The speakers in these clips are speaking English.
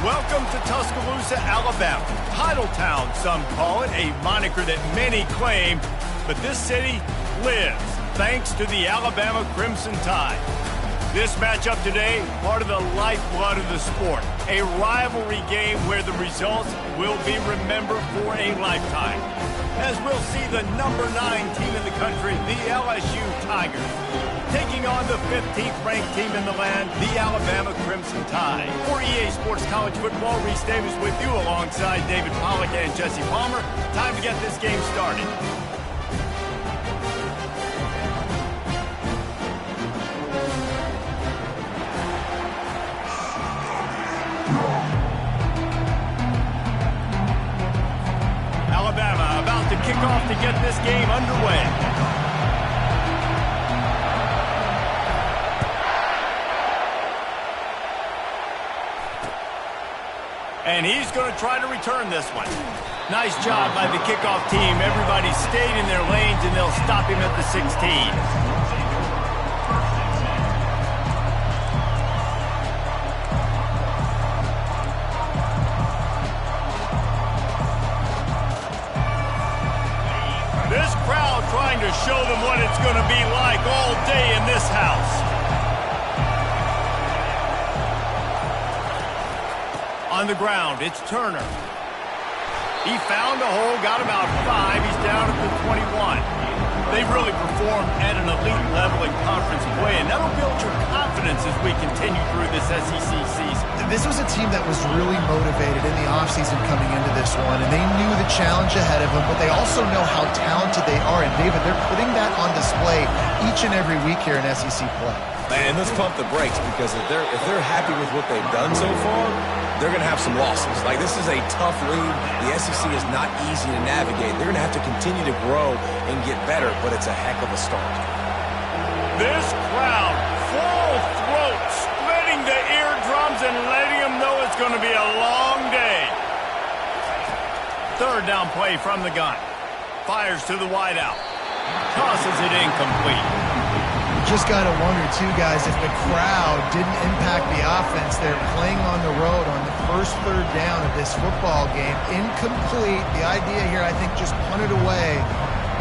Welcome to Tuscaloosa, Alabama. Title Town, some call it, a moniker that many claim, but this city lives thanks to the Alabama Crimson Tide. This matchup today, part of the lifeblood of the sport. A rivalry game where the results will be remembered for a lifetime. As we'll see the number 9 team in the country, the LSU Tigers, taking on the 15th ranked team in the land, the Alabama Crimson Tide. For EA Sports College Football, Reese Davis with you alongside David Pollack and Jesse Palmer. Time to get this game started. Alabama about to kick off to get this game underway. And he's going to try to return this one. Nice job by the kickoff team. Everybody stayed in their lanes, and they'll stop him at the 16. This crowd trying to show them what it's going to be like all day in this house. On the ground, it's Turner. He found a hole, got about 5. He's down at the 21. They've really performed at an elite level in conference play, and that'll build your confidence as we continue through this SEC season. This was a team that was really motivated in the offseason coming into this one, and they knew the challenge ahead of them, but they also know how talented they are. And, David, they're putting that on display each and every week here in SEC play. And let's pump the brakes, because if they're happy with what they've done so far, they're going to have some losses. Like, this is a tough league. The SEC is not easy to navigate. They're going to have to continue to grow and get better, but it's a heck of a start. This crowd, full throat, splitting the eardrums and letting them know it's going to be a long day. Third down play from the gun. Fires to the wideout. Tosses it incomplete. Just got to wonder, too, guys, if the crowd didn't impact the offense. They're playing on the road on the first third down of this football game. Incomplete. The idea here, I think, just punt it away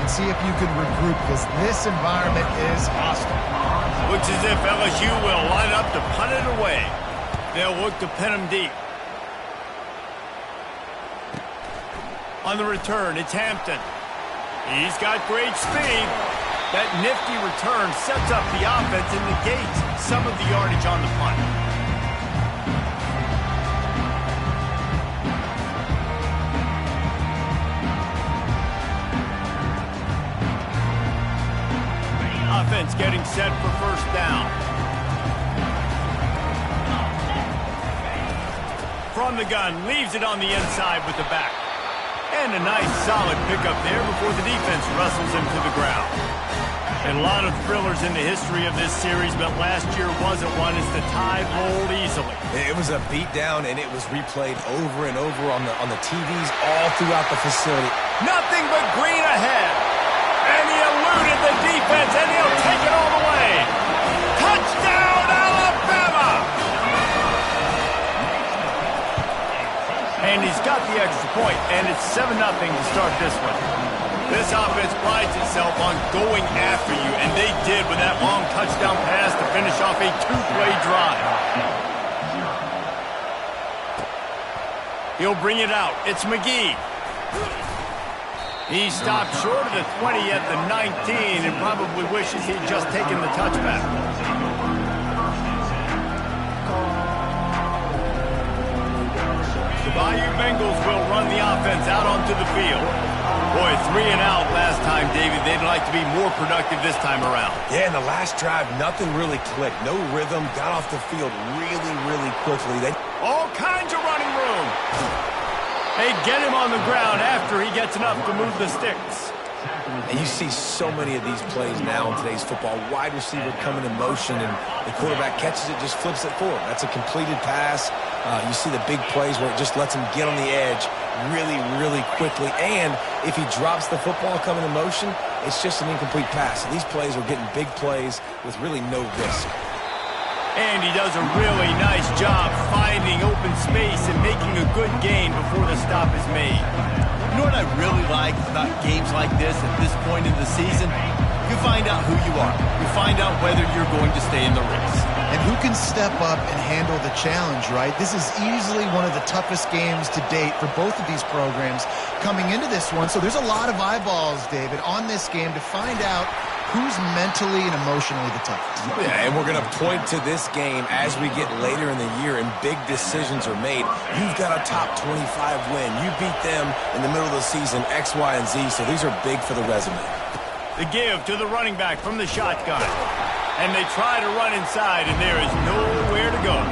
and see if you can regroup, because this environment is hostile. Looks as if LSU will line up to punt it away. They'll look to pin him deep. On the return, it's Hampton. He's got great speed. That nifty return sets up the offense and negates some of the yardage on the punt. Offense getting set for first down. From the gun, leaves it on the inside with the back. And a nice solid pickup there before the defense wrestles him to the ground. And a lot of thrillers in the history of this series, but last year wasn't one as the Tide rolled easily. It was a beatdown, and it was replayed over and over on the TVs all throughout the facility. Nothing but green ahead. And he eluded the defense, and he'll take it all the way. Touchdown, Alabama! And he's got the extra point, and it's 7-0 to start this one. This offense prides itself on going after you, and they did with that long touchdown pass to finish off a 2-play drive. He'll bring it out. It's McGee. He stopped short of the 20 at the 19 and probably wishes he'd just taken the touchback. The Bayou Bengals will run the offense out onto the field. Boy, 3 and out last time, David. They'd like to be more productive this time around. Yeah, in the last drive, nothing really clicked. No rhythm. Got off the field really, really quickly. All kinds of running room. They get him on the ground after he gets enough to move the sticks. And you see so many of these plays now in today's football. Wide receiver coming in motion, and the quarterback catches it, just flips it forward. That's a completed pass. You see the big plays where it just lets him get on the edge really, really quickly. And if he drops the football coming in motion, it's just an incomplete pass. So these plays are getting big plays with really no risk. And he does a really nice job finding open space and making a good gain before the stop is made. You know what I really like about games like this at this point in the season? You find out who you are. You find out whether you're going to stay in the race. And who can step up and handle the challenge, right? This is easily one of the toughest games to date for both of these programs coming into this one. So there's a lot of eyeballs, David, on this game to find out who's mentally and emotionally the toughest. Yeah, and we're going to point to this game as we get later in the year and big decisions are made. You've got a top 25 win. You beat them in the middle of the season, X, Y, and Z, so these are big for the resume. The give to the running back from the shotgun. And they try to run inside, and there is nowhere to go.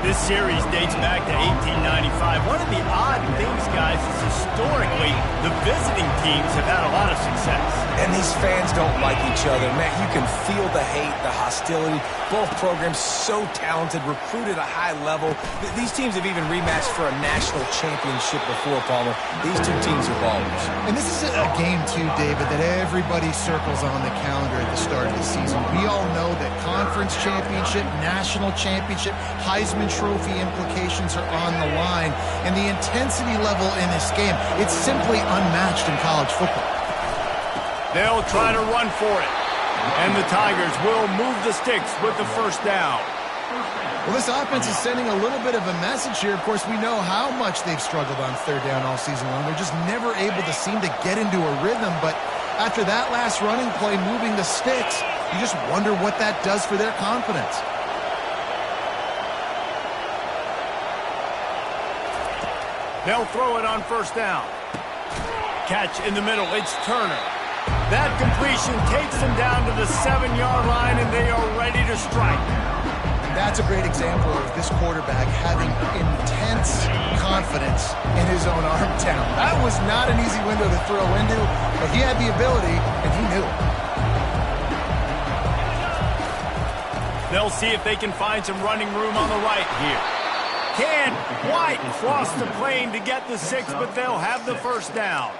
This series dates back to 1895. One of the odd things, guys, is historically the visiting teams have had a lot of success. And these fans don't like each other. Man, you can feel the hate, the hostility. Both programs so talented, recruited at a high level. These teams have even rematched for a national championship before, Palmer. These two teams are ballers. And this is a game, too, David, that everybody circles on the calendar at the start of the season. We all know that conference championship, national championship, Heisman Trophy implications are on the line. And the intensity level in this game, it's simply unmatched in college football. They'll try to run for it. And the Tigers will move the sticks with the first down. Well, this offense is sending a little bit of a message here. Of course, we know how much they've struggled on third down all season long. They're just never able to seem to get into a rhythm. But after that last running play, moving the sticks, you just wonder what that does for their confidence. They'll throw it on first down. Catch in the middle. It's Turner. That completion takes them down to the 7-yard line, and they are ready to strike. That's a great example of this quarterback having intense confidence in his own arm talent. That was not an easy window to throw into, but he had the ability, and he knew it. They'll see if they can find some running room on the right here. Can't quite cross the plane to get the 6, but they'll have the first down.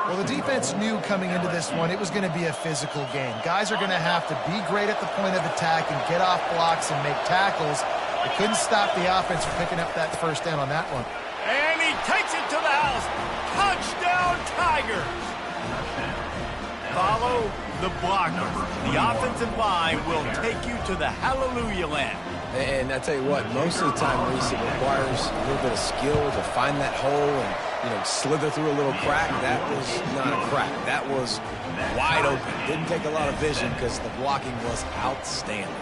Well, the defense knew coming into this one it was going to be a physical game. Guys are going to have to be great at the point of attack and get off blocks and make tackles. They couldn't stop the offense from picking up that first down on that one. And he takes it to the house. Touchdown, Tigers. Follow the blocker. The offensive line will take you to the hallelujah land. And I tell you what, most of the time, Reese, it requires a little bit of skill to find that hole and, slither through a little crack. That was not a crack. That was wide open. Didn't take a lot of vision because the blocking was outstanding.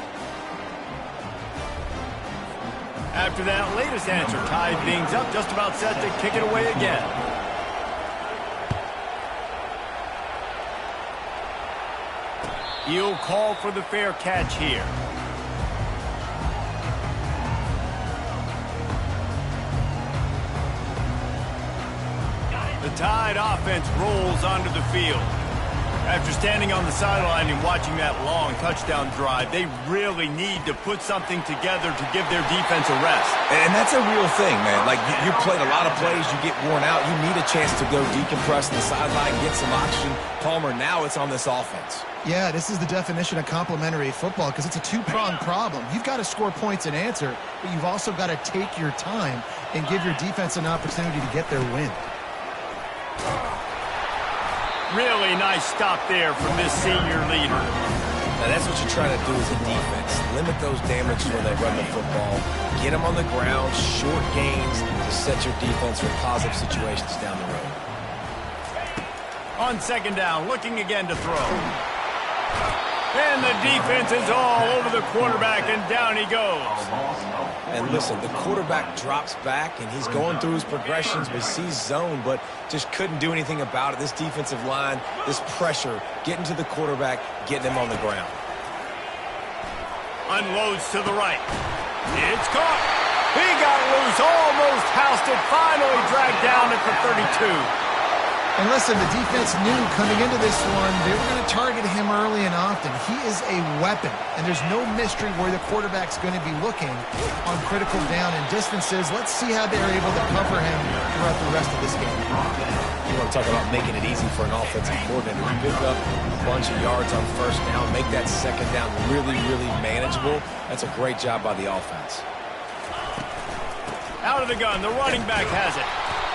After that latest answer tied things up, just about set to kick it away again. He'll call for the fair catch here. The Tide offense rolls onto the field. After standing on the sideline and watching that long touchdown drive, they really need to put something together to give their defense a rest. And that's a real thing, man. Like, you played a lot of plays, you get worn out. You need a chance to go decompress on the sideline, get some oxygen. Palmer, now it's on this offense. Yeah, this is the definition of complementary football because it's a two-pronged problem. You've got to score points and answer, but you've also got to take your time and give your defense an opportunity to get their win. Really nice stop there from this senior leader. Now, that's what you're trying to do as a defense. Limit those damages when they run the football. Get them on the ground, short gains to set your defense for positive situations down the road. On second down, looking again to throw. And the defense is all over the quarterback, and down he goes. And listen, the quarterback drops back, and he's going through his progressions, but he sees zone, but just couldn't do anything about it. This defensive line, this pressure, getting to the quarterback, getting him on the ground. Unloads to the right. It's caught. He got loose, almost housed it, finally dragged down at the 32. And listen, the defense knew coming into this one, they were going to target him early and often. He is a weapon, and there's no mystery where the quarterback's going to be looking on critical down and distances. Let's see how they're able to cover him throughout the rest of this game. You want to talk about making it easy for an offensive coordinator. Pick up a bunch of yards on first down, make that second down really, really manageable. That's a great job by the offense. Out of the gun, the running back has it.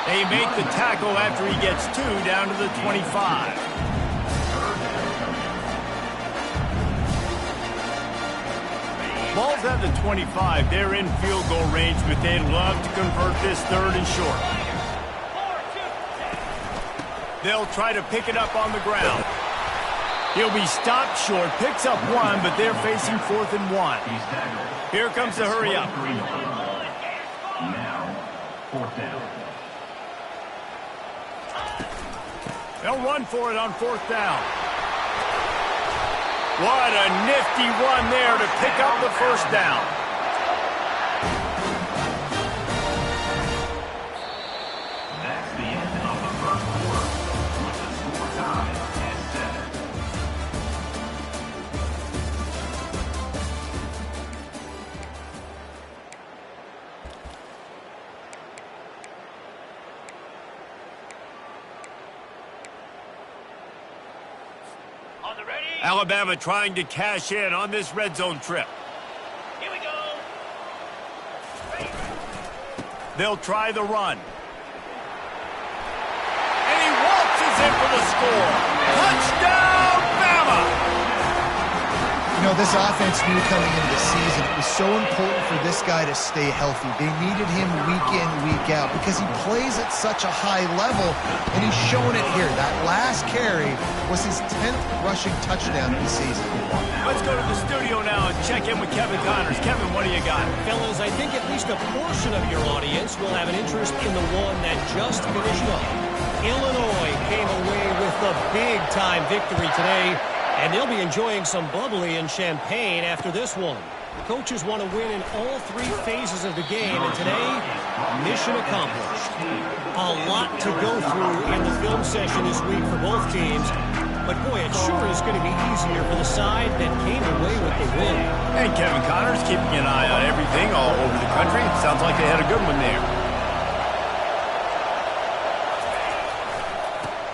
They make the tackle after he gets 2 down to the 25. Ball's at the 25. They're in field goal range, but they'd love to convert this 3rd and short. They'll try to pick it up on the ground. He'll be stopped short, picks up 1, but they're facing 4th and 1. Here comes the hurry up. Now, 4th down. They'll run for it on 4th down. What a nifty run there to pick up the 1st down. That's the end of the 1st quarter, with the score tied at 7. Alabama trying to cash in on this red zone trip. Here we go. They'll try the run. And he waltzes in for the score. Touchdown, Bama! You know, this offense knew coming into the season it was so important for this guy to stay healthy. They needed him week in, week out because he plays at such a high level, and he's showing it here. That last carry was his 10th rushing touchdown of the season. Let's go to the studio now and check in with Kevin Connors. Kevin, what do you got? Fellas, I think at least a portion of your audience will have an interest in the one that just finished up. Illinois came away with the big-time victory today, and they'll be enjoying some bubbly and champagne after this one. The coaches want to win in all 3 phases of the game, and today, mission accomplished. A lot to go through in the film session this week for both teams, but boy, it sure is going to be easier for the side that came away with the win. And Kevin Connors keeping an eye on everything all over the country. Sounds like they had a good one there.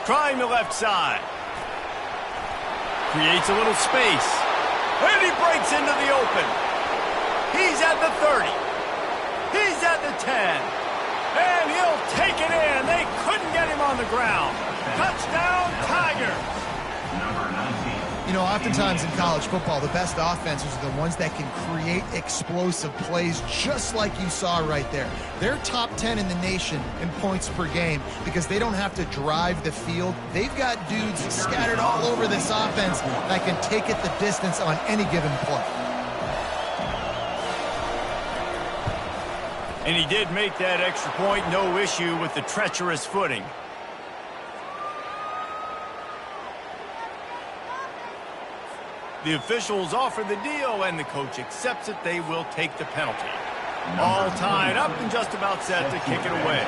Trying the left side. Creates a little space. And he breaks into the open. He's at the 30. He's at the 10. And he'll take it in. They couldn't get him on the ground. Touchdown, Tigers. Number 19. You know, oftentimes in college football, the best offenses are the ones that can create explosive plays just like you saw right there. They're top 10 in the nation in points per game because they don't have to drive the field. They've got dudes scattered all over this offense that can take it the distance on any given play. And he did make that extra point, no issue with the treacherous footing. The officials offer the deal, and the coach accepts it. They will take the penalty. All tied up and just about set to kick it away.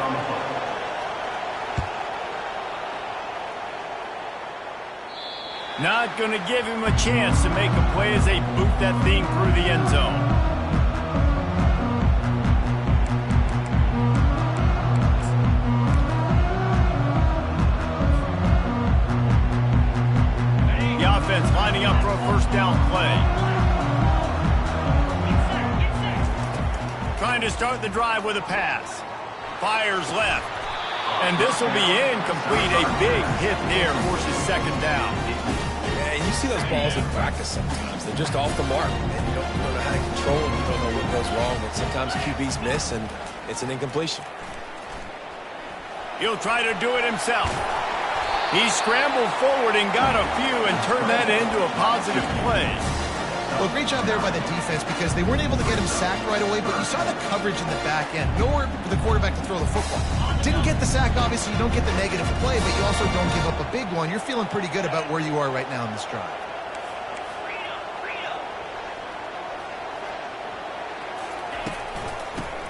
Not going to give him a chance to make a play as they boot that thing through the end zone. Lining up for a 1st down play. Trying to start the drive with a pass. Fires left. And this will be incomplete. A big hit there forces 2nd down. Yeah, and you see those balls in practice sometimes. They're just off the mark. And you don't know how to control them. You don't know what goes wrong. But sometimes QBs miss, and it's an incompletion. He'll try to do it himself. He scrambled forward and got a few and turned that into a positive play. Well, great job there by the defense because they weren't able to get him sacked right away, but you saw the coverage in the back end. Nowhere for the quarterback to throw the football. Didn't get the sack, obviously. You don't get the negative play, but you also don't give up a big one. You're feeling pretty good about where you are right now in this drive.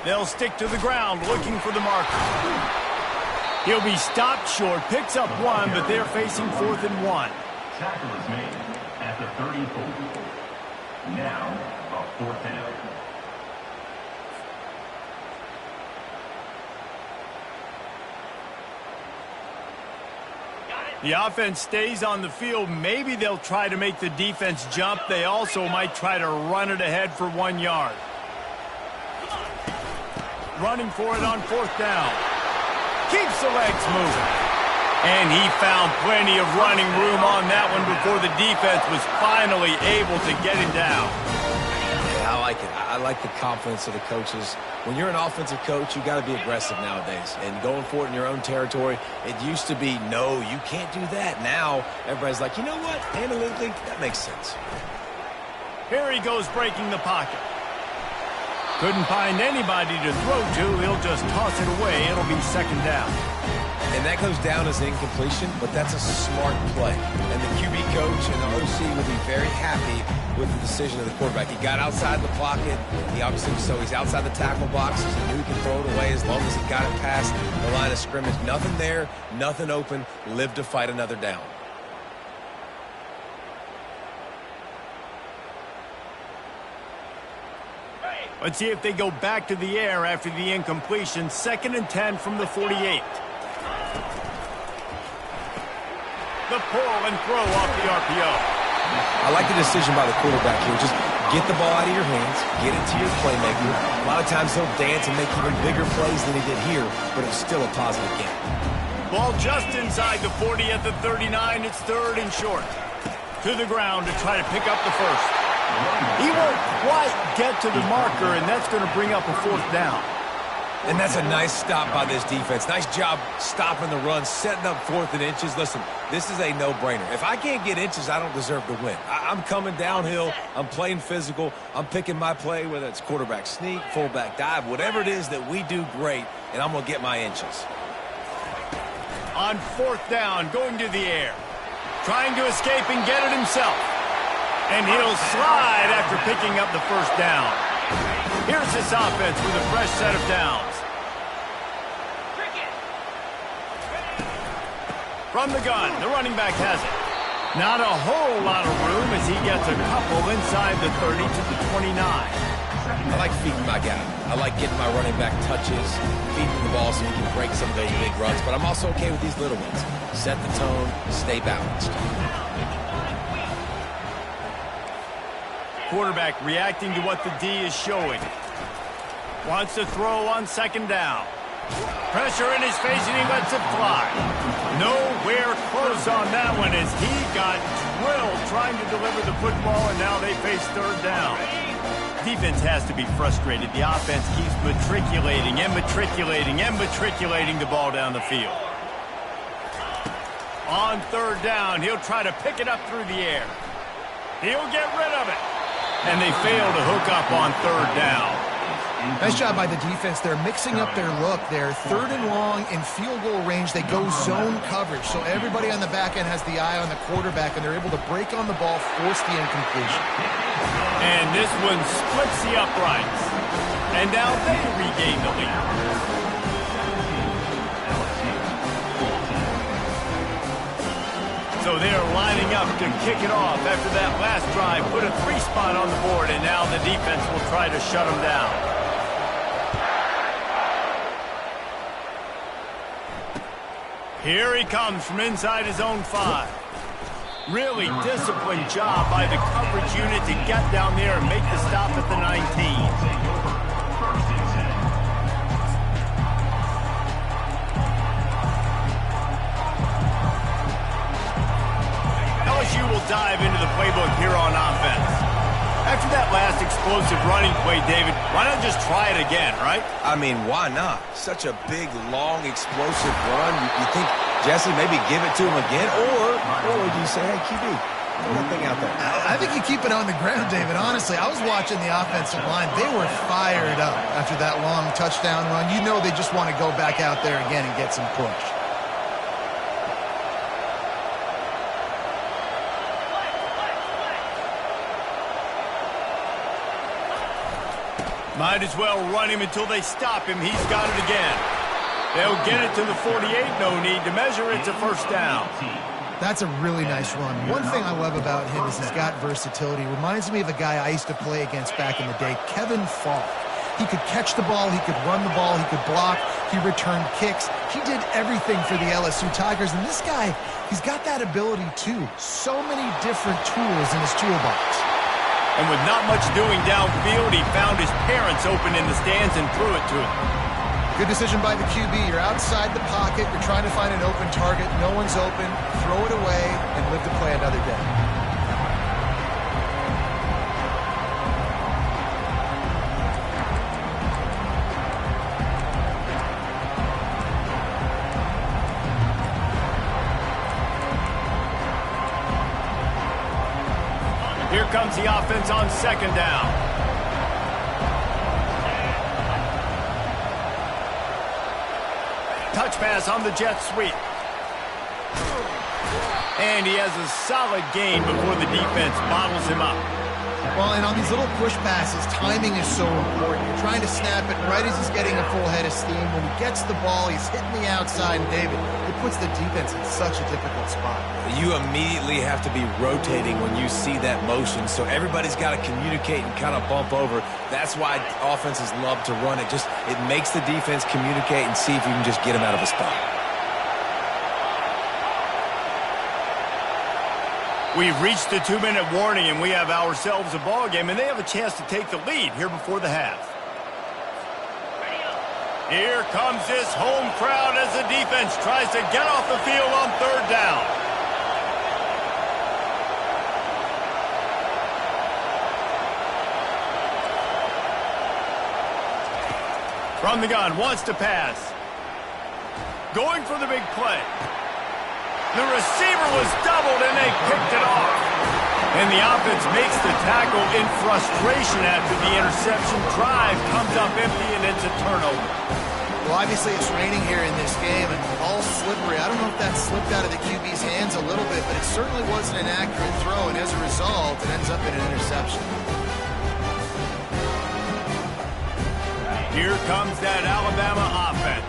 They'll stick to the ground looking for the marker. He'll be stopped short, picks up 1, but they're facing 4th and 1. Tackle is made at the 34. Now, a 4th down. The offense stays on the field. Maybe they'll try to make the defense jump. They also might try to run it ahead for 1 yard. Running for it on 4th down. Keeps the legs moving. And he found plenty of running room on that one before the defense was finally able to get him down. Yeah, I like it. I like the confidence of the coaches. When you're an offensive coach, you got to be aggressive nowadays. And going for it in your own territory, it used to be, no, you can't do that. Now, everybody's like, you know what? Analytically, that makes sense. Here he goes breaking the pocket. Couldn't find anybody to throw to. He'll just toss it away. It'll be 2nd down. And that goes down as incompletion, but that's a smart play. And the QB coach and the OC will be very happy with the decision of the quarterback. He got outside the pocket. He obviously, so he's outside the tackle box. He knew he could throw it away as long as he got it past the line of scrimmage. Nothing there, nothing open. Live to fight another down. Let's see if they go back to the air after the incompletion. 2nd and 10 from the 48. The pull and throw off the RPO. I like the decision by the quarterback here. Just get the ball out of your hands, get it to your playmaker. A lot of times he'll dance and make even bigger plays than he did here, but it's still a positive game. Ball just inside the 40 at the 39. It's 3rd and short. To the ground to try to pick up the first. He won't quite get to the marker, and that's going to bring up a 4th down. And that's a nice stop by this defense. Nice job stopping the run, setting up 4th and inches. Listen, this is a no-brainer. If I can't get inches, I don't deserve to win. I'm coming downhill. I'm playing physical. I'm picking my play, whether it's quarterback sneak, fullback dive, whatever it is that we do great, and I'm going to get my inches. On 4th down, going to the air. Trying to escape and get it himself. And he'll slide after picking up the 1st down. Here's this offense with a fresh set of downs. From the gun, the running back has it. Not a whole lot of room as he gets a couple inside the 30 to the 29. I like feeding my guy. I like getting my running back touches, feeding the ball so he can break some of those big runs. But I'm also okay with these little ones. Set the tone, stay balanced. Quarterback reacting to what the D is showing. Wants to throw on 2nd down. Pressure in his face and he lets it fly. Nowhere close on that one as he got drilled trying to deliver the football, and now they face 3rd down. Defense has to be frustrated. The offense keeps matriculating and matriculating and matriculating the ball down the field. On 3rd down, he'll try to pick it up through the air. He'll get rid of it. And they fail to hook up on 3rd down. Nice job by the defense. They're mixing up their look. They're 3rd and long in field goal range. They go zone coverage. So everybody on the back end has the eye on the quarterback, and they're able to break on the ball, force the incompletion. And this one splits the uprights. And now they regain the lead. So they're lining up to kick it off after that last drive. Put a 3-spot on the board, and now the defense will try to shut them down. Here he comes from inside his own 5. Really disciplined job by the coverage unit to get down there and make the stop at the 19. LSU will dive into the playbook here on offense. After that last explosive running play, David, why not just try it again, right? I mean, why not? Such a big, long, explosive run. You think, Jesse, maybe give it to him again? Or do you say, hey, QB, throw that thing out there? I think you keep it on the ground, David. Honestly, I was watching the offensive line. They were fired up after that long touchdown run. You know they just want to go back out there again and get some push. Might as well run him until they stop him. He's got it again. They'll get it to the 48. No need to measure. It's a first down. That's a really nice run. One thing I love about him is he's got versatility. Reminds me of a guy I used to play against back in the day, Kevin Falk. He could catch the ball, he could run the ball, he could block, he returned kicks. He did everything for the LSU Tigers, and this guy, he's got that ability too. So many different tools in his toolbox. And with not much doing downfield, he found his parents open in the stands and threw it to him. Good decision by the QB. You're outside the pocket, you're trying to find an open target, no one's open, throw it away, and live to play another day. Here comes the offense on second down. Touch pass on the jet sweep. And he has a solid gain before the defense bottles him up. Well, and on these little push passes, timing is so important. You're trying to snap it right as he's getting a full head of steam. When he gets the ball, he's hitting the outside, and David, it puts the defense in such a difficult spot. You immediately have to be rotating when you see that motion, so everybody's got to communicate and kind of bump over. That's why offenses love to run it. It makes the defense communicate and see if you can just get him out of a spot. We've reached the 2-minute warning, and we have ourselves a ball game, and they have a chance to take the lead here before the half. Here comes this home crowd as the defense tries to get off the field on third down. From the gun, wants to pass. Going for the big play. The receiver was doubled, and they picked it off. And the offense makes the tackle in frustration after the interception. Drive comes up empty, and it's a turnover. Well, obviously it's raining here in this game, and the ball's slippery. I don't know if that slipped out of the QB's hands a little bit, but it certainly wasn't an accurate throw, and as a result, it ends up in an interception. Here comes that Alabama offense.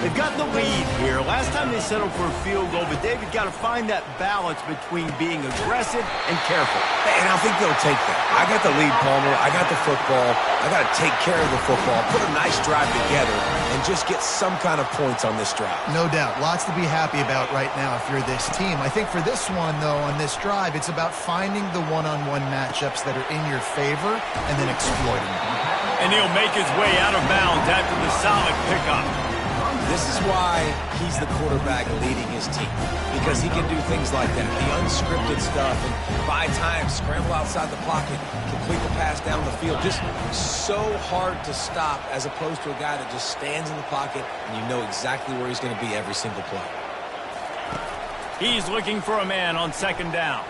They've got the lead here. Last time they settled for a field goal, but David got to find that balance between being aggressive and careful. And I think they'll take that. I got the lead, Palmer. I got the football. I got to take care of the football, put a nice drive together, and just get some kind of points on this drive. No doubt. Lots to be happy about right now if you're this team. I think for this one, though, on this drive, it's about finding the one-on-one matchups that are in your favor and then exploiting them. And he'll make his way out of bounds after the solid pickup. This is why he's the quarterback leading his team, because he can do things like that, the unscripted stuff, and buy time, scramble outside the pocket, complete the pass down the field. Just so hard to stop as opposed to a guy that just stands in the pocket and you know exactly where he's going to be every single play. He's looking for a man on second down.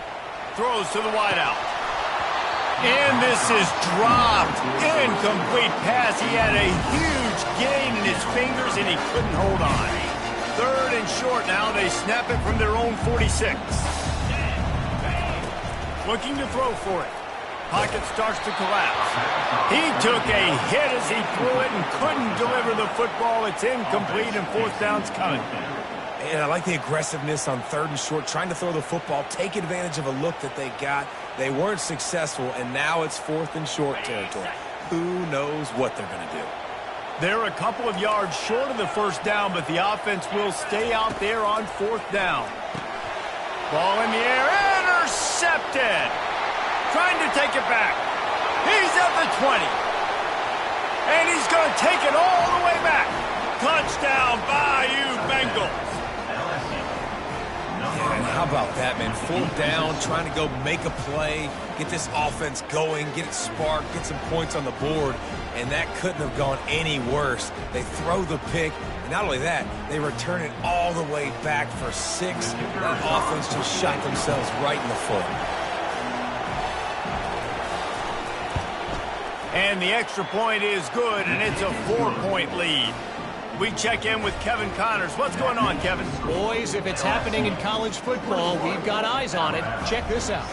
Throws to the wideout. And this is dropped. Incomplete pass. He had a huge gain in his fingers, and he couldn't hold on. Third and short now. They snap it from their own 46. Looking to throw for it. Pocket starts to collapse. He took a hit as he threw it and couldn't deliver the football. It's incomplete, and fourth down's coming. And I like the aggressiveness on third and short, trying to throw the football, take advantage of a look that they got. They weren't successful, and now it's fourth and short territory. Who knows what they're going to do? They're a couple of yards short of the first down, but the offense will stay out there on fourth down. Ball in the air, intercepted. Trying to take it back. He's at the 20. And he's going to take it all the way back. Touchdown, Bayou Bengals. And how about that, man? Fourth down, trying to go make a play, get this offense going, get it sparked, get some points on the board, and that couldn't have gone any worse. They throw the pick, and not only that, they return it all the way back for 6. That offense just shot themselves right in the foot. And the extra point is good, and it's a 4-point lead. We check in with Kevin Connors. What's going on, Kevin? Boys, if it's happening in college football, we've got eyes on it. Check this out.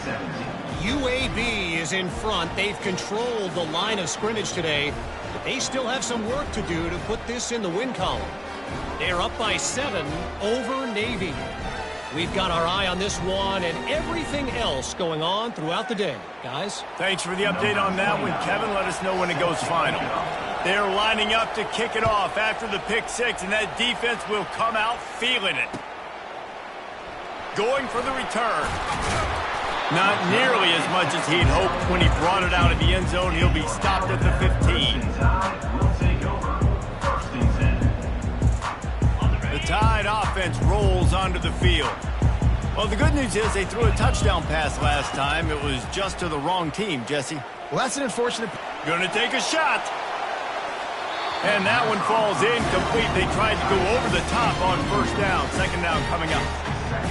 UAB is in front. They've controlled the line of scrimmage today, but they still have some work to do to put this in the win column. They're up by 7 over Navy. We've got our eye on this one and everything else going on throughout the day. Guys? Thanks for the update on that one, Kevin. Let us know when it goes final. They're lining up to kick it off after the pick six, and that defense will come out feeling it. Going for the return. Not nearly as much as he'd hoped when he brought it out of the end zone. He'll be stopped at the 15. The Tide offense rolls onto the field. Well, the good news is they threw a touchdown pass last time. It was just to the wrong team, Jesse. Well, that's an unfortunate... Gonna take a shot. And that one falls incomplete. They tried to go over the top on first down. Second down coming up.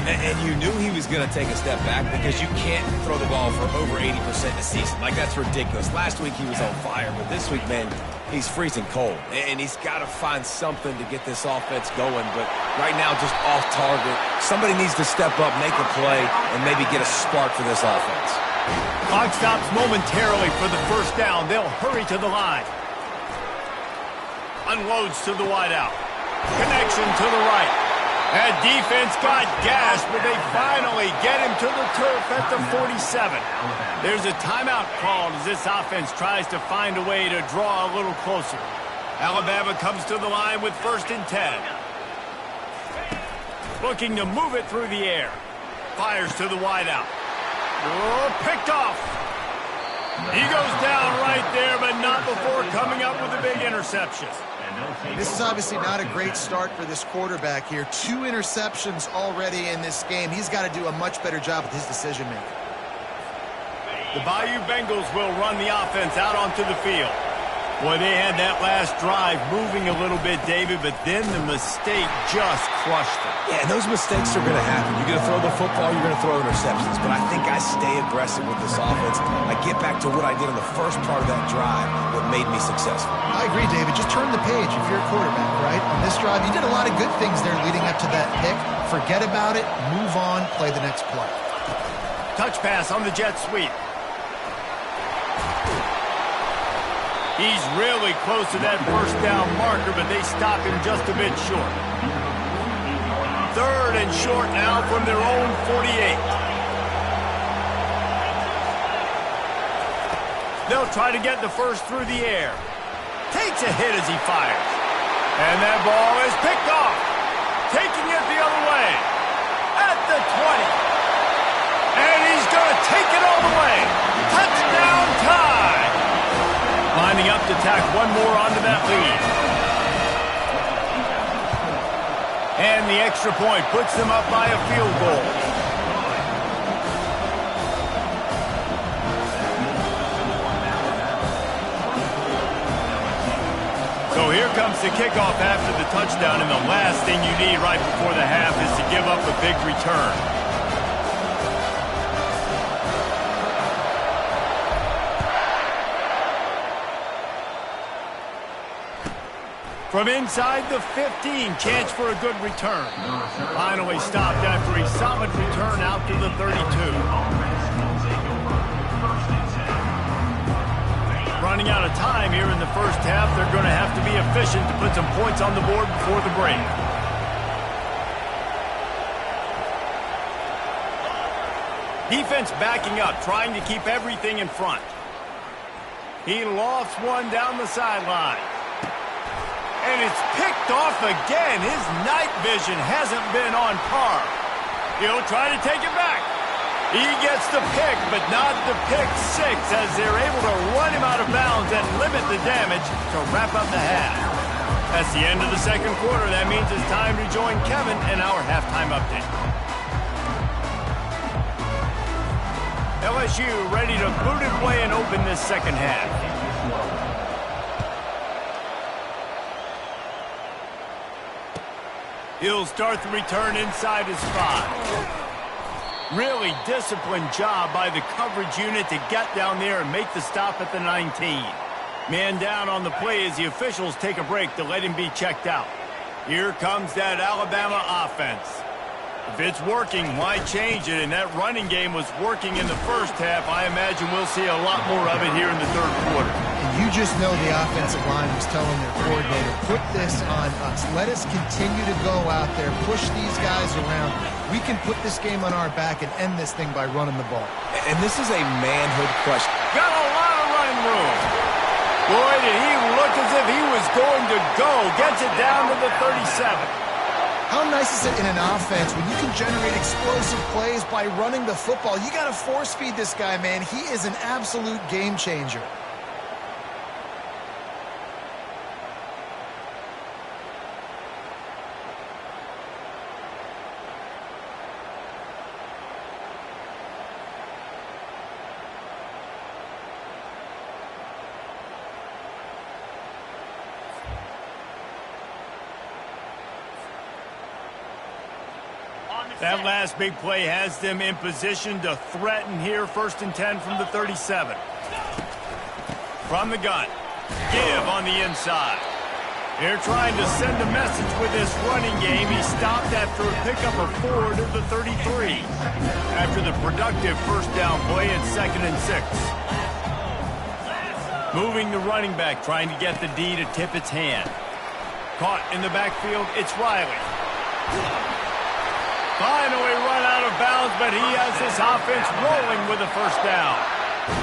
And you knew he was going to take a step back because you can't throw the ball for over 80% a season. Like, that's ridiculous. Last week he was on fire, but this week, man, he's freezing cold. And he's got to find something to get this offense going. But right now, just off target. Somebody needs to step up, make a play, and maybe get a spark for this offense. Clock stops momentarily for the first down. They'll hurry to the line. Unloads to the wideout. Connection to the right. That defense got gashed, but they finally get him to the turf at the 47. There's a timeout called as this offense tries to find a way to draw a little closer. Alabama comes to the line with 1st and 10. Looking to move it through the air. Fires to the wideout. Oh, picked off. He goes down right there, but not before coming up with a big interception. This is obviously not a great start for this quarterback here. 2 interceptions already in this game. He's got to do a much better job with his decision-making. The Bayou Bengals will run the offense out onto the field. Boy, they had that last drive moving a little bit, David, but then the mistake just crushed them. Yeah, and those mistakes are going to happen. You're going to throw the football, you're going to throw interceptions. But I think I stay aggressive with this offense. I get back to what I did in the first part of that drive that made me successful. I agree, David. Just turn the page if you're a quarterback, right? On this drive, you did a lot of good things there leading up to that pick. Forget about it, move on, play the next play. Touch pass on the jet sweep. He's really close to that first down marker, but they stop him just a bit short. 3rd and short now from their own 48. They'll try to get the first through the air. Takes a hit as he fires. And that ball is picked off. Taking it the other way. At the 20. And he's going to take it all the way. Touchdown Tide. Lining up to tack one more onto that lead. And the extra point puts them up by a field goal. So here comes the kickoff after the touchdown, and the last thing you need right before the half is to give up a big return. From inside the 15, chance for a good return. Finally stopped after a solid return out to the 32. Running out of time here in the first half, they're going to have to be efficient to put some points on the board before the break. Defense backing up, trying to keep everything in front. He lofts one down the sideline. And it's picked off again. His night vision hasn't been on par. He'll try to take it back. He gets the pick, but not the pick six, as they're able to run him out of bounds and limit the damage to wrap up the half. That's the end of the second quarter. That means it's time to join Kevin in our halftime update. LSU ready to boot it away and open this second half. He'll start the return inside his 5. Really disciplined job by the coverage unit to get down there and make the stop at the 19. Man down on the play as the officials take a break to let him be checked out. Here comes that Alabama offense. If it's working, why change it? And that running game was working in the first half. I imagine we'll see a lot more of it here in the third quarter. And you just know the offensive line was telling their coordinator, put this on us. Let us continue to go out there, push these guys around. We can put this game on our back and end this thing by running the ball. And this is a manhood question. Got a lot of running room. Boy, did he look as if he was going to go. Gets it down to the 37. How nice is it in an offense when you can generate explosive plays by running the football? You got to force feed this guy, man. He is an absolute game changer. That last big play has them in position to threaten here. 1st and 10 from the 37. From the gun. Give on the inside. They're trying to send a message with this running game. He stopped after a pickup of 4 to the 33. After the productive first down play at 2nd and 6. Moving the running back, trying to get the D to tip its hand. Caught in the backfield, it's Riley. Finally run out of bounds, but he has this offense rolling with a first down.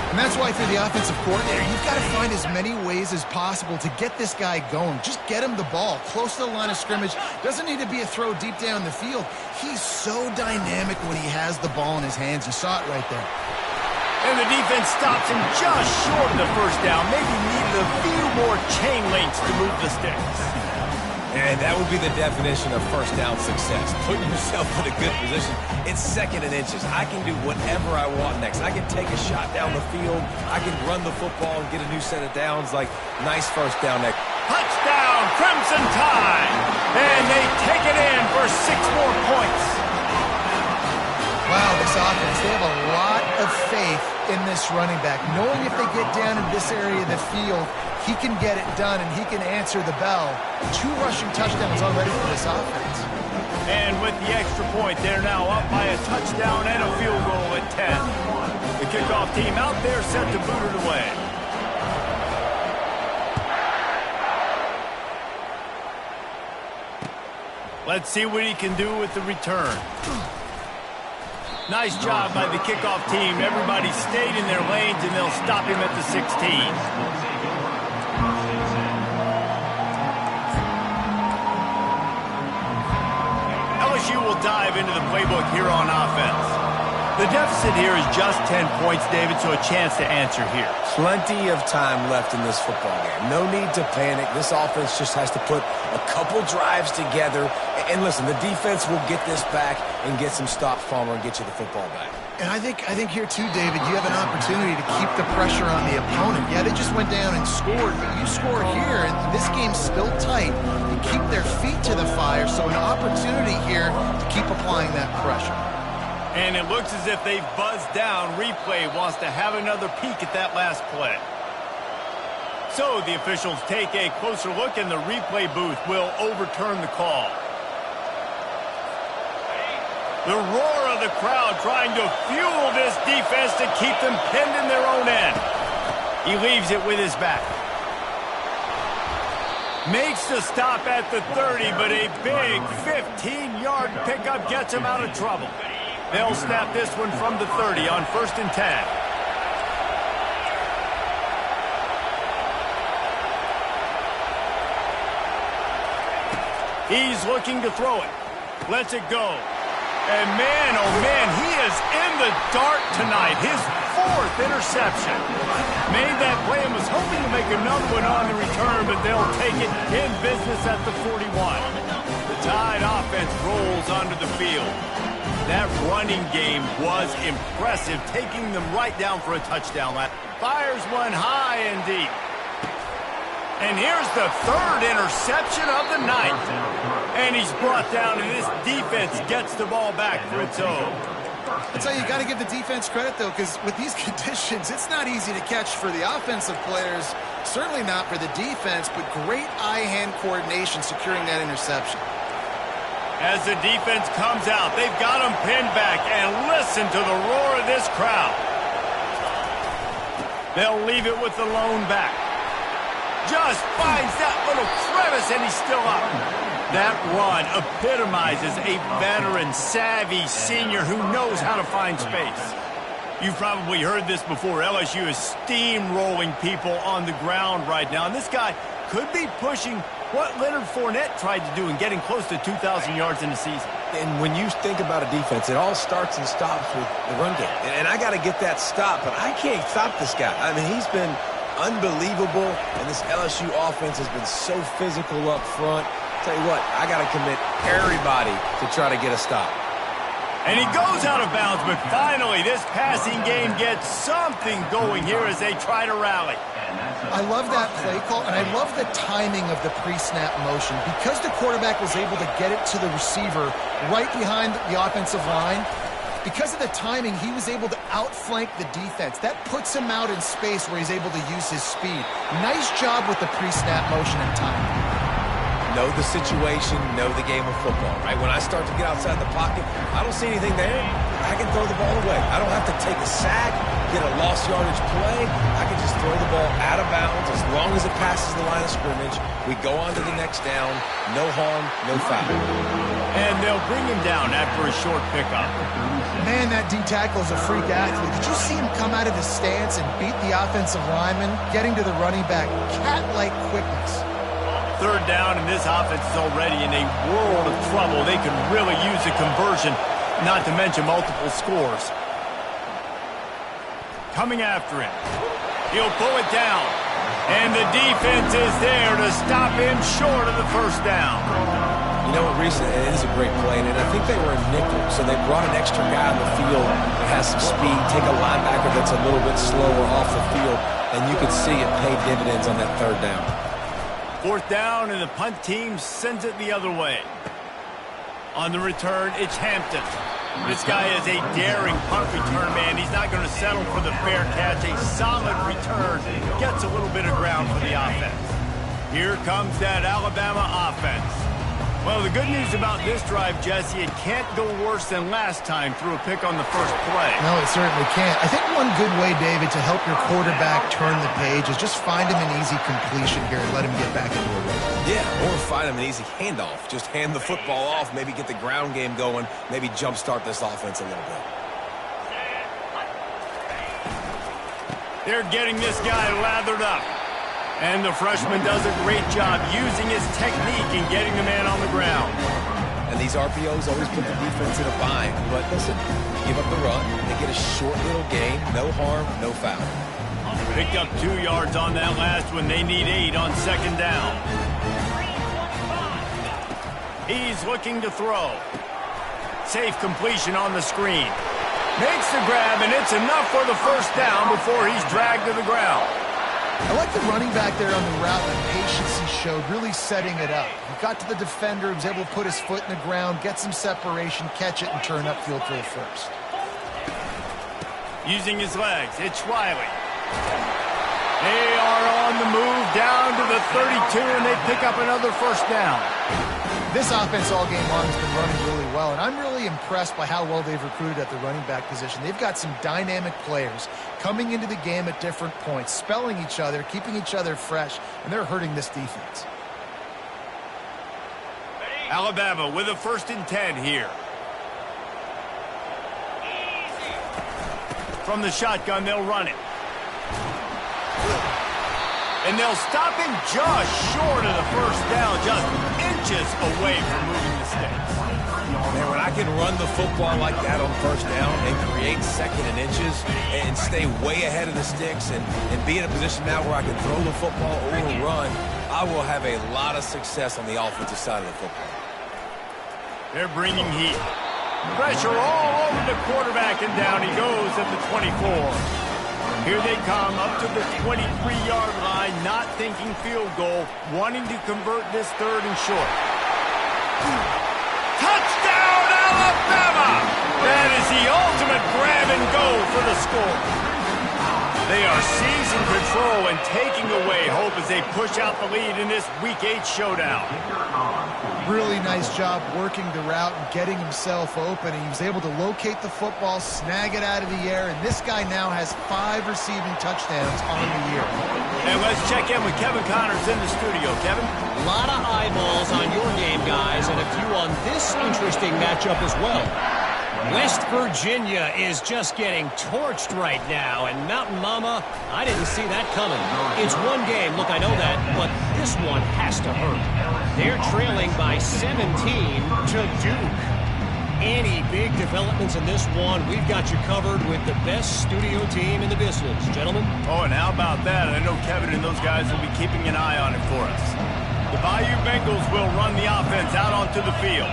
And that's why for the offensive coordinator, you've got to find as many ways as possible to get this guy going. Just get him the ball close to the line of scrimmage. Doesn't need to be a throw deep down the field. He's so dynamic when he has the ball in his hands. You saw it right there. And the defense stops him just short of the first down. Maybe needed a few more chain links to move the sticks. And that would be the definition of first down success. Putting yourself in a good position. It's 2nd and inches. I can do whatever I want next. I can take a shot down the field. I can run the football and get a new set of downs. Like, nice first down next. Touchdown, Crimson Tide. And they take it in for 6 more points. Wow, this offense, they have a lot of faith in this running back. Knowing if they get down in this area of the field, he can get it done and he can answer the bell. 2 rushing touchdowns already for this offense. And with the extra point, they're now up by a touchdown and a field goal at 10. The kickoff team out there set to boot it away. Let's see what he can do with the return. Nice job by the kickoff team. Everybody stayed in their lanes, and they'll stop him at the 16. LSU will dive into the playbook here on offense. The deficit here is just 10 points, David, so a chance to answer here. Plenty of time left in this football game. No need to panic. This offense just has to put a couple drives together. And listen, the defense will get this back and get some stops, Palmer, and get you the football back. And I think here too, David, you have an opportunity to keep the pressure on the opponent. Yeah, they just went down and scored, but you score here, and this game's still tight. You keep their feet to the fire, so an opportunity here to keep applying that pressure. And it looks as if they've buzzed down. Replay wants to have another peek at that last play. So the officials take a closer look, and the replay booth will overturn the call. The roar of the crowd trying to fuel this defense to keep them pinned in their own end. He leaves it with his back. Makes the stop at the 30, but a big 15-yard pickup gets him out of trouble. They'll snap this one from the 30 on 1st and 10. He's looking to throw it. Lets it go. And man, oh man, he is in the dark tonight. His 4th interception. Made that play and was hoping to make another one on the return, but they'll take it in business at the 41. The Tide offense rolls onto the field. That running game was impressive, taking them right down for a touchdown. Fires one high and deep. And here's the 3rd interception of the night. And he's brought down, and this defense gets the ball back for its own. I'll tell you, you got to give the defense credit, though, because with these conditions, it's not easy to catch for the offensive players. Certainly not for the defense, but great eye-hand coordination securing that interception. As the defense comes out, they've got them pinned back, and listen to the roar of this crowd. They'll leave it with the lone back. Just finds that little crevice, and he's still up. That run epitomizes a veteran, savvy senior who knows how to find space. You've probably heard this before. LSU is steamrolling people on the ground right now, and this guy could be pushing what Leonard Fournette tried to do in getting close to 2,000 yards in the season. And when you think about a defense, it all starts and stops with the run game. And I got to get that stop, but I can't stop this guy. I mean, he's been unbelievable, and this LSU offense has been so physical up front. Tell you what, I got to commit everybody to try to get a stop. And he goes out of bounds, but finally this passing game gets something going here as they try to rally. I love that play call, and I love the timing of the pre-snap motion. Because the quarterback was able to get it to the receiver right behind the offensive line, because of the timing, he was able to outflank the defense. That puts him out in space where he's able to use his speed. Nice job with the pre-snap motion and timing. Know the situation, know the game of football, right? When I start to get outside the pocket, I don't see anything there. I can throw the ball away. I don't have to take a sack, get a lost yardage play. I can just throw the ball out of bounds as long as it passes the line of scrimmage. We go on to the next down. No harm, no foul. And they'll bring him down after a short pickup. Man, that D-tackle is a freak athlete. Did you see him come out of his stance and beat the offensive lineman, getting to the running back? Cat-like quickness. Third down, and this offense is already in a world of trouble. They can really use a conversion, not to mention multiple scores. Coming after him. He'll pull it down. And the defense is there to stop him short of the first down. You know what, Reese, it is a great play, and I think they were in nickel, so they brought an extra guy on the field that has some speed, take a linebacker that's a little bit slower off the field, and you could see it pay dividends on that third down. Fourth down, and the punt team sends it the other way. On the return, it's Hampton. This guy is a daring punt return man. He's not going to settle for the fair catch. A solid return gets a little bit of ground for the offense. Here comes that Alabama offense. Well, the good news about this drive, Jesse, it can't go worse than last time through a pick on the first play. No, it certainly can't. I think one good way, David, to help your quarterback turn the page is just find him an easy completion here and let him get back into a rhythm. Yeah, or find him an easy handoff. Just hand the football off, maybe get the ground game going, maybe jumpstart this offense a little bit. They're getting this guy lathered up. And the freshman does a great job using his technique and getting the man on the ground. And these RPOs always put the defense in a bind. But listen, give up the run. They get a short little gain. No harm, no foul. Picked up 2 yards on that last one. They need 8 on second down. He's looking to throw. Safe completion on the screen. Makes the grab, and it's enough for the first down before he's dragged to the ground. I like the running back there on the route and the patience he showed, really setting it up. He got to the defender, was able to put his foot in the ground, get some separation, catch it, and turn upfield for the first. Using his legs, it's Riley. They are on the move down to the 32, and they pick up another first down. This offense all game long has been running really well, and I'm really impressed by how well they've recruited at the running back position. They've got some dynamic players coming into the game at different points, spelling each other, keeping each other fresh, and they're hurting this defense. Alabama with a 1st and 10 here. From the shotgun, they'll run it. And they'll stop him just short of the first down, just inches away from moving the sticks. Man, when I can run the football like that on first down and create second and inches and stay way ahead of the sticks and be in a position now where I can throw the football or run, I will have a lot of success on the offensive side of the football. They're bringing heat. Pressure all over the quarterback, and down he goes at the 24. Here they come up to the 23-yard line, not thinking field goal, wanting to convert this 3rd and short. Touchdown, Alabama! That is the ultimate grab and go for the score. They are seizing control and taking away hope as they push out the lead in this Week 8 showdown. Really nice job working the route and getting himself open. He was able to locate the football, snag it out of the air, and this guy now has 5 receiving touchdowns on the year. And let's check in with Kevin Connors in the studio. Kevin? A lot of eyeballs on your game, guys, and a few on this interesting matchup as well. West Virginia is just getting torched right now, and Mountain Mama, I didn't see that coming. It's one game, look, I know that, but this one has to hurt. They're trailing by 17 to Duke. Any big developments in this one, we've got you covered with the best studio team in the business. Gentlemen? Oh, and how about that? I know Kevin and those guys will be keeping an eye on it for us. The Bayou Bengals will run the offense out onto the field.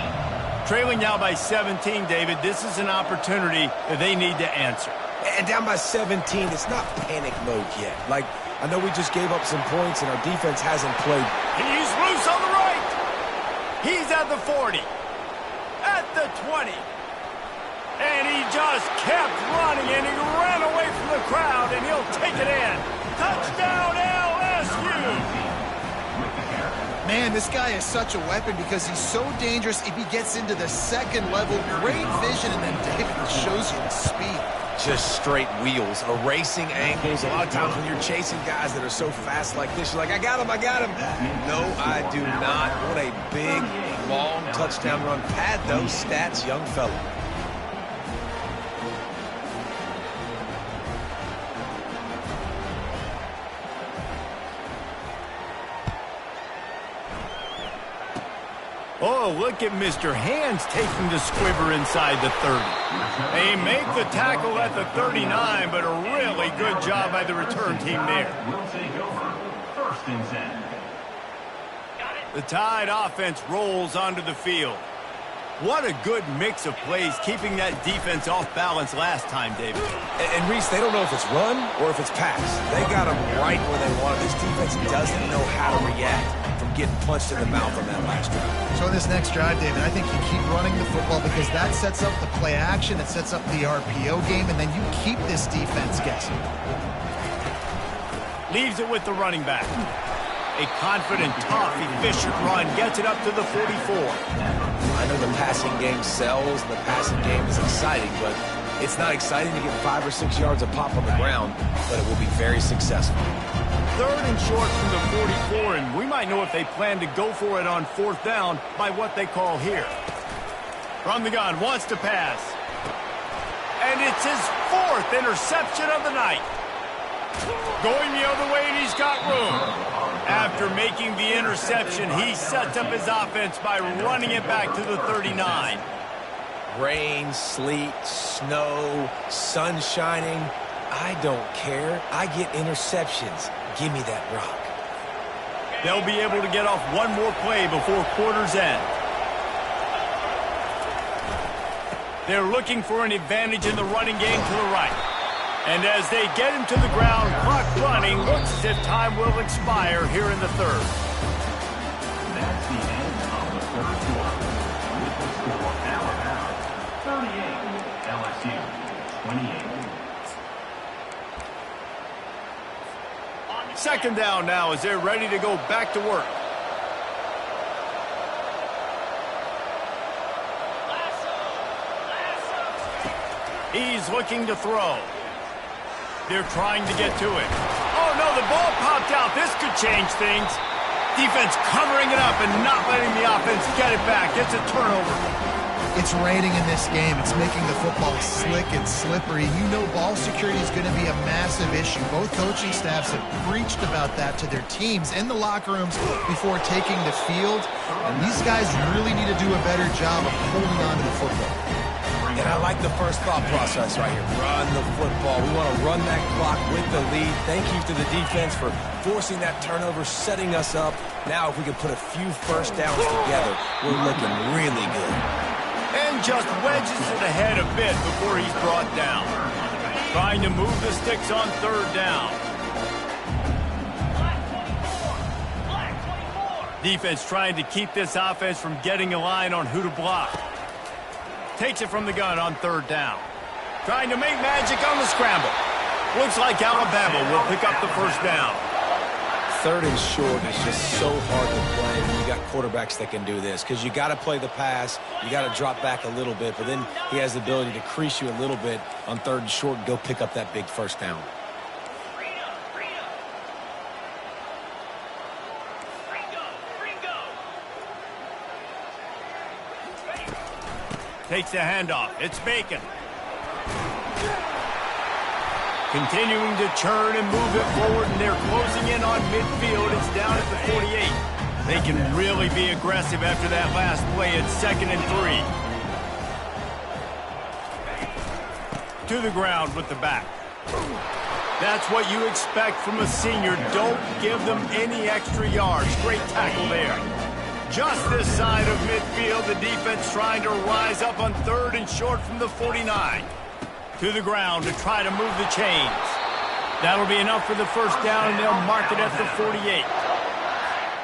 Trailing now by 17, David, this is an opportunity that they need to answer. And down by 17, it's not panic mode yet. Like, I know we just gave up some points and our defense hasn't played. He's loose on the right. He's at the 40. At the 20. And he just kept running, and he ran away from the crowd, and he'll take it in. Touchdown, LSU! Man, this guy is such a weapon because he's so dangerous if he gets into the second level. Great vision, and then David shows you the speed. Just straight wheels, erasing angles. A lot of times when you're chasing guys that are so fast like this, you're like, I got him, I got him. No, I do not. What a big, long touchdown run. Pad those stats, young fella. Oh, look at Mr. Hands taking the squibber inside the 30. They make the tackle at the 39, but a really good job by the return team there. Will take over. First and 10. The Tide offense rolls onto the field. What a good mix of plays, keeping that defense off balance last time, David. And Reese, they don't know if it's run or if it's pass. They got them right where they want it. This defense doesn't know how to react from getting punched in the mouth on that last drive. So in this next drive, David, I think you keep running the football because that sets up the play action, it sets up the RPO game, and then you keep this defense guessing. Leaves it with the running back. A confident, tough, efficient run gets it up to the 44. I know the passing game sells, the passing game is exciting, but it's not exciting to get 5 or 6 yards of pop on the ground, but it will be very successful. Third and short from the 44, and we might know if they plan to go for it on 4th down by what they call here. From the gun, wants to pass. And it's his 4th interception of the night. Going the other way, and he's got room. After making the interception, he sets up his offense by running it back to the 39. Rain, sleet, snow, sun shining. I don't care. I get interceptions. Give me that rock. They'll be able to get off one more play before quarter's end. They're looking for an advantage in the running game to the right. And as they get him to the ground, clock running, looks as if time will expire here in the third. That's the end of the third quarter. With the score, Alabama 38, LSU 28. Second down now as they're ready to go back to work. He's looking to throw. They're trying to get to it. Oh, no, the ball popped out. This could change things. Defense covering it up and not letting the offense get it back. It's a turnover. It's raining in this game. It's making the football slick and slippery. You know ball security is going to be a massive issue. Both coaching staffs have preached about that to their teams in the locker rooms before taking the field. And these guys really need to do a better job of holding on to the football. And I like the first thought process right here. Run the football. We want to run that clock with the lead. Thank you to the defense for forcing that turnover, setting us up. Now if we can put a few first downs together, we're looking really good. And just wedges it ahead a bit before he's brought down. Trying to move the sticks on third down. Defense trying to keep this offense from getting a line on who to block. Takes it from the gun on third down. Trying to make magic on the scramble. Looks like Alabama will pick up the first down. Third and short is just so hard to play when you got quarterbacks that can do this, because you got to play the pass, you got to drop back a little bit, but then he has the ability to crease you a little bit on third and short and go pick up that big first down. Takes the handoff. It's Bacon. Continuing to churn and move it forward, and they're closing in on midfield. It's down at the 48. They can really be aggressive after that last play. It's 2nd and 3. To the ground with the back. That's what you expect from a senior. Don't give them any extra yards. Great tackle there. Just this side of midfield, the defense trying to rise up on 3rd and short from the 49. To the ground to try to move the chains. That'll be enough for the first down, and they'll mark it at the 48.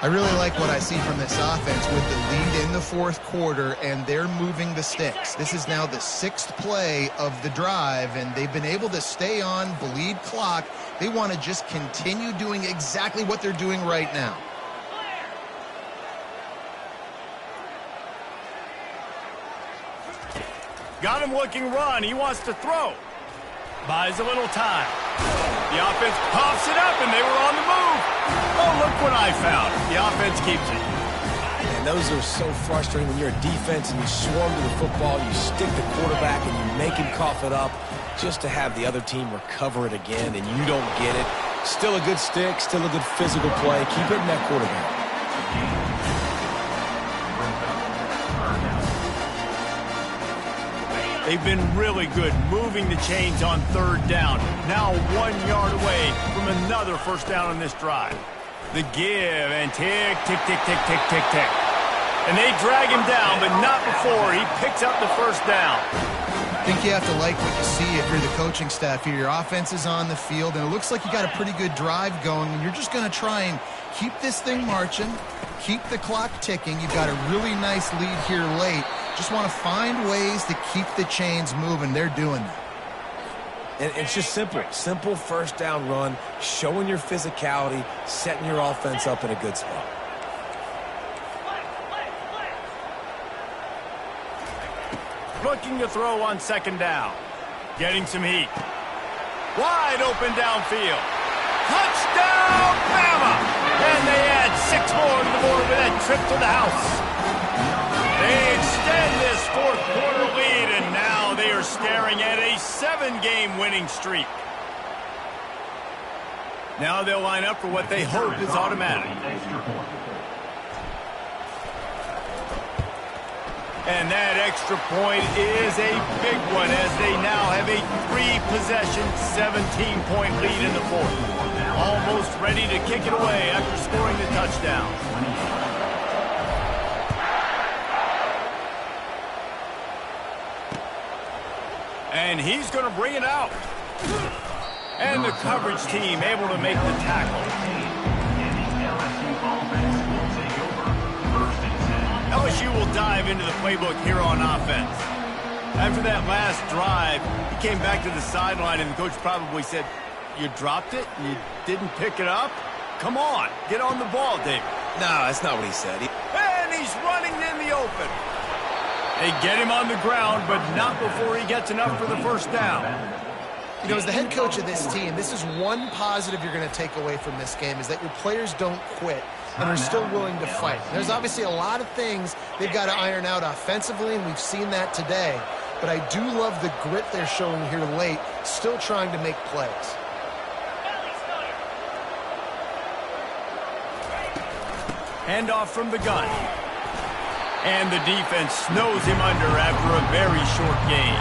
I really like what I see from this offense with the lead in the 4th quarter, and they're moving the sticks. This is now the 6th play of the drive, and they've been able to stay on, bleed clock. They want to just continue doing exactly what they're doing right now. Got him looking run. He wants to throw. Buys a little time. The offense pops it up, and they were on the move. Oh, look what I found. The offense keeps it. And those are so frustrating when you're a defense and you swarm to the football, you stick the quarterback, and you make him cough it up just to have the other team recover it again, and you don't get it. Still a good stick, still a good physical play. Keep hitting that quarterback. They've been really good moving the chains on 3rd down. Now 1 yard away from another first down on this drive. The give and tick, tick, tick, tick, tick, tick, tick. And they drag him down, but not before he picks up the first down. I think you have to like what you see if you're the coaching staff here. Your offense is on the field, and it looks like you got a pretty good drive going, and you're just going to try and keep this thing marching, keep the clock ticking. You've got a really nice lead here late. Just want to find ways to keep the chains moving. They're doing that. And it's just simple. Simple first down run, showing your physicality, setting your offense up in a good spot. Looking to throw on 2nd down. Getting some heat. Wide open downfield. Touchdown, Bama! And they add 6 more to the board with that trip to the house. They extend this 4th quarter lead, and now they are staring at a 7-game winning streak. Now they'll line up for what they hope is automatic. And that extra point is a big one as they now have a 3-possession, 17-point lead in the 4th. Almost ready to kick it away after scoring the touchdown. And he's going to bring it out. And the coverage team able to make the tackle. LSU will dive into the playbook here on offense. After that last drive, he came back to the sideline, and the coach probably said, "You dropped it? You didn't pick it up? Come on, get on the ball, David." No, that's not what he said. And he's running in the open. They get him on the ground, but not before he gets enough for the first down. You know, as the head coach of this team, this is one positive you're going to take away from this game, is that your players don't quit and are still willing to fight. There's obviously a lot of things they've got to iron out offensively, and we've seen that today. But I do love the grit they're showing here late, still trying to make plays. Handoff from the gun. And the defense snows him under after a very short game.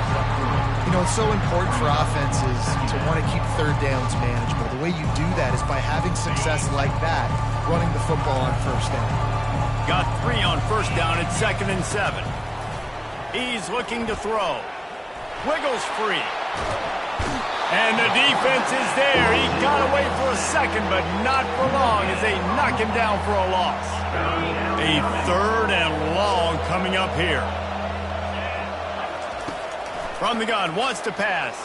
You know, it's so important for offenses to want to keep 3rd downs manageable. The way you do that is by having success like that, running the football on 1st down. Got 3 on 1st down at 2nd and 7. He's looking to throw. Wiggles free. And the defense is there. He got away for a second, but not for long as they knock him down for a loss. A 3rd and long coming up here. From the gun, wants to pass.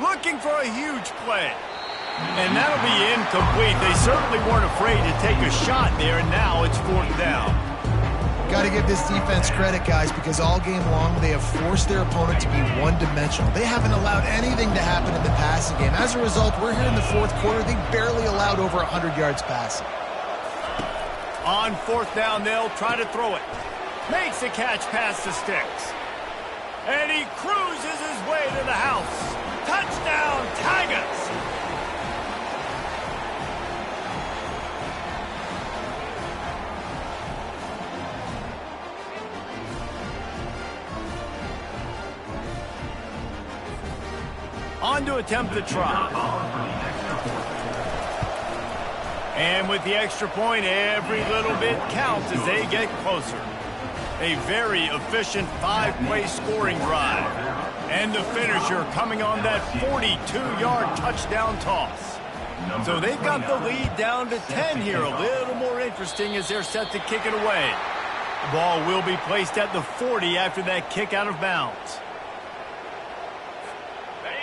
looking for a huge play. And that'll be incomplete. They certainly weren't afraid to take a shot there, and now it's 4th down. Got to give this defense credit, guys, because all game long they have forced their opponent to be one-dimensional. They haven't allowed anything to happen in the passing game. As a result, we're here in the 4th quarter. They barely allowed over 100 yards passing. On 4th down, they'll try to throw it. Makes the catch past the sticks. And he cruises his way to the house. Touchdown, Tigers! On to attempt the try. And with the extra point, every little bit counts as they get closer. A very efficient 5-play scoring drive. And the finisher coming on that 42-yard touchdown toss. So they've got the lead down to 10 here. A little more interesting as they're set to kick it away. The ball will be placed at the 40 after that kick out of bounds.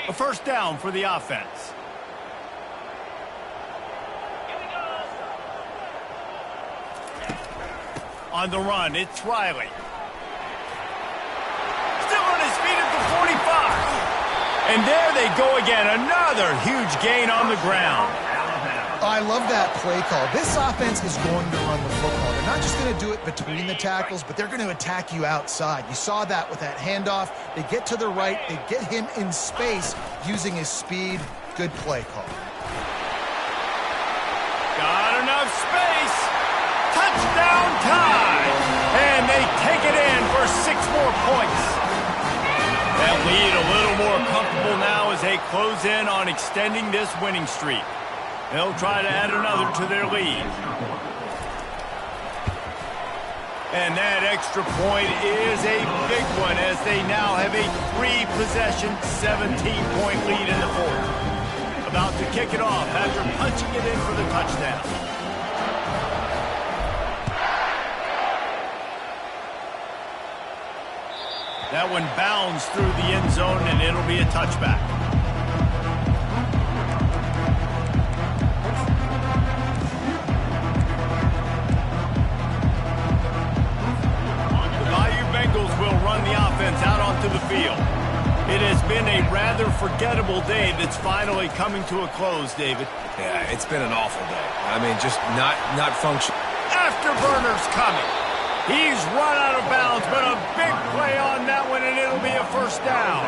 A 1st down for the offense. On the run, it's Riley. Still on his feet at the 45. And there they go again. Another huge gain on the ground. I love that play call. This offense is going to run the football. They're not just going to do it between the tackles, but they're going to attack you outside. You saw that with that handoff. They get to the right. They get him in space using his speed. Good play call. Got enough space. Touchdown time. And they take it in for 6 more points. That lead a little more comfortable now as they close in on extending this winning streak. They'll try to add another to their lead. And that extra point is a big one as they now have a 3-possession, 17-point lead in the 4th. About to kick it off after punching it in for the touchdown. That one bounds through the end zone, and it'll be a touchback. Will run the offense out onto the field. It has been a rather forgettable day that's finally coming to a close, David. Yeah, it's been an awful day. I mean, just not functional. Afterburner's coming. He's run out of bounds, but a big play on that one, and it'll be a 1st down.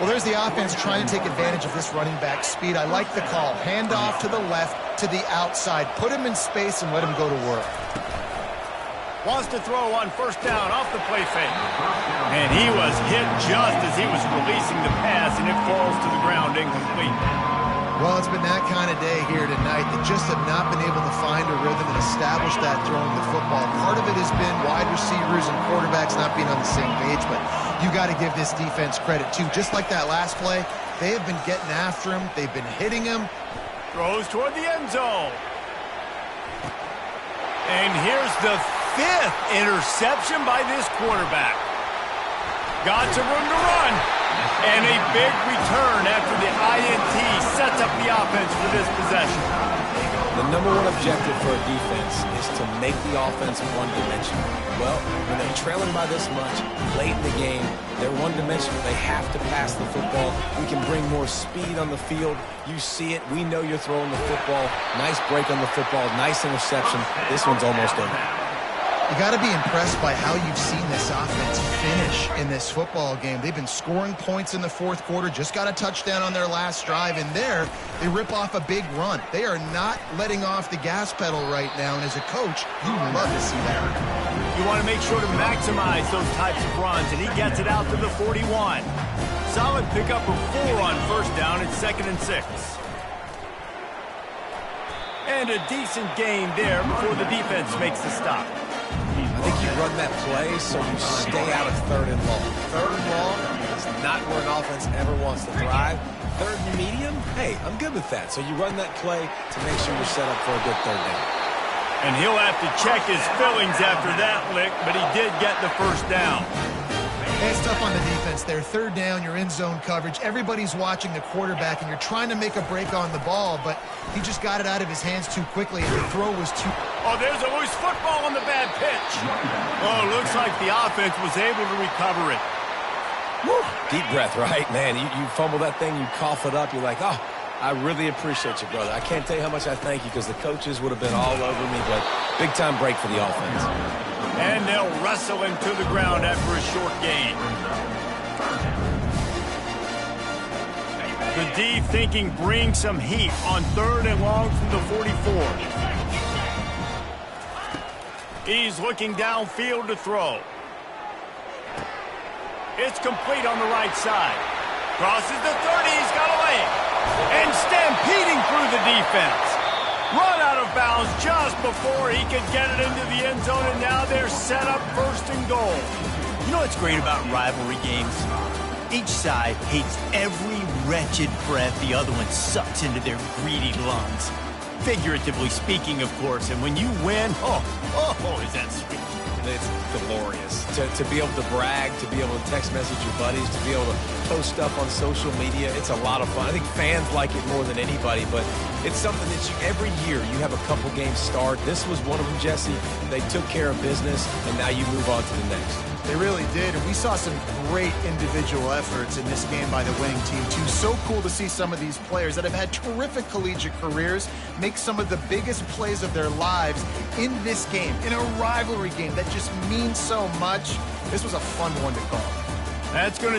Well, there's the offense trying to take advantage of this running back speed. I like the call. Hand off to the left, to the outside. Put him in space and let him go to work. Wants to throw on 1st down off the play fake. And he was hit just as he was releasing the pass, and it falls to the ground incomplete. Well, it's been that kind of day here tonight. They just have not been able to find a rhythm and establish that throwing the football. Part of it has been wide receivers and quarterbacks not being on the same page, but you got to give this defense credit, too. Just like that last play, they have been getting after him. They've been hitting him. Throws toward the end zone. And here's the 5th interception by this quarterback. Got some room to run. And a big return after the INT sets up the offense for this possession. The number one objective for a defense is to make the offense one-dimensional. Well, when they're trailing by this much, late in the game, they're one-dimensional. They have to pass the football. We can bring more speed on the field. You see it. We know you're throwing the football. Nice break on the football. Nice interception. This one's almost over. You got to be impressed by how you've seen this offense finish in this football game. They've been scoring points in the 4th quarter, just got a touchdown on their last drive, and there they rip off a big run. They are not letting off the gas pedal right now, and as a coach, you love to see that. You want to make sure to maximize those types of runs, and he gets it out to the 41. Solid pickup of 4 on 1st down. It's 2nd and 6. And a decent gain there before the defense makes the stop. I think you run that play so you stay out of 3rd and long. 3rd and long is not where an offense ever wants to thrive. 3rd and medium, hey, I'm good with that. So you run that play to make sure you're set up for a good 3rd down. And he'll have to check his fillings after that lick, but he did get the 1st down. It's tough on the defense there. Third down, you're in zone coverage. Everybody's watching the quarterback, and you're trying to make a break on the ball, but he just got it out of his hands too quickly, and the throw was too... Oh, there's a loose football on the bad pitch. Oh, looks like the offense was able to recover it. Woo. Deep breath, right? Man, you fumble that thing, you cough it up, you're like, oh, I really appreciate you, brother. I can't tell you how much I thank you because the coaches would have been all over me, but big-time break for the offense. And they'll wrestle him to the ground after a short gain. The D thinking bring some heat on 3rd and long from the 44. He's looking downfield to throw. It's complete on the right side. Crosses the 30, he's got a lane. And stampeding through the defense. Run out of bounds just before he could get it into the end zone, and now they're set up 1st and goal. You know what's great about rivalry games? Each side hates every wretched breath the other one sucks into their greedy lungs. Figuratively speaking, of course, and when you win, oh, is that sweet. It's glorious. To be able to brag, to be able to text message your buddies, to be able to post stuff on social media, it's a lot of fun. I think fans like it more than anybody, but it's something that every year you have a couple games start. This was one of them, Jesse. They took care of business, and now you move on to the next. They really did, and we saw some great individual efforts in this game by the winning team, too. So cool to see some of these players that have had terrific collegiate careers make some of the biggest plays of their lives in this game, in a rivalry game that just means so much. This was a fun one to call. That's going to do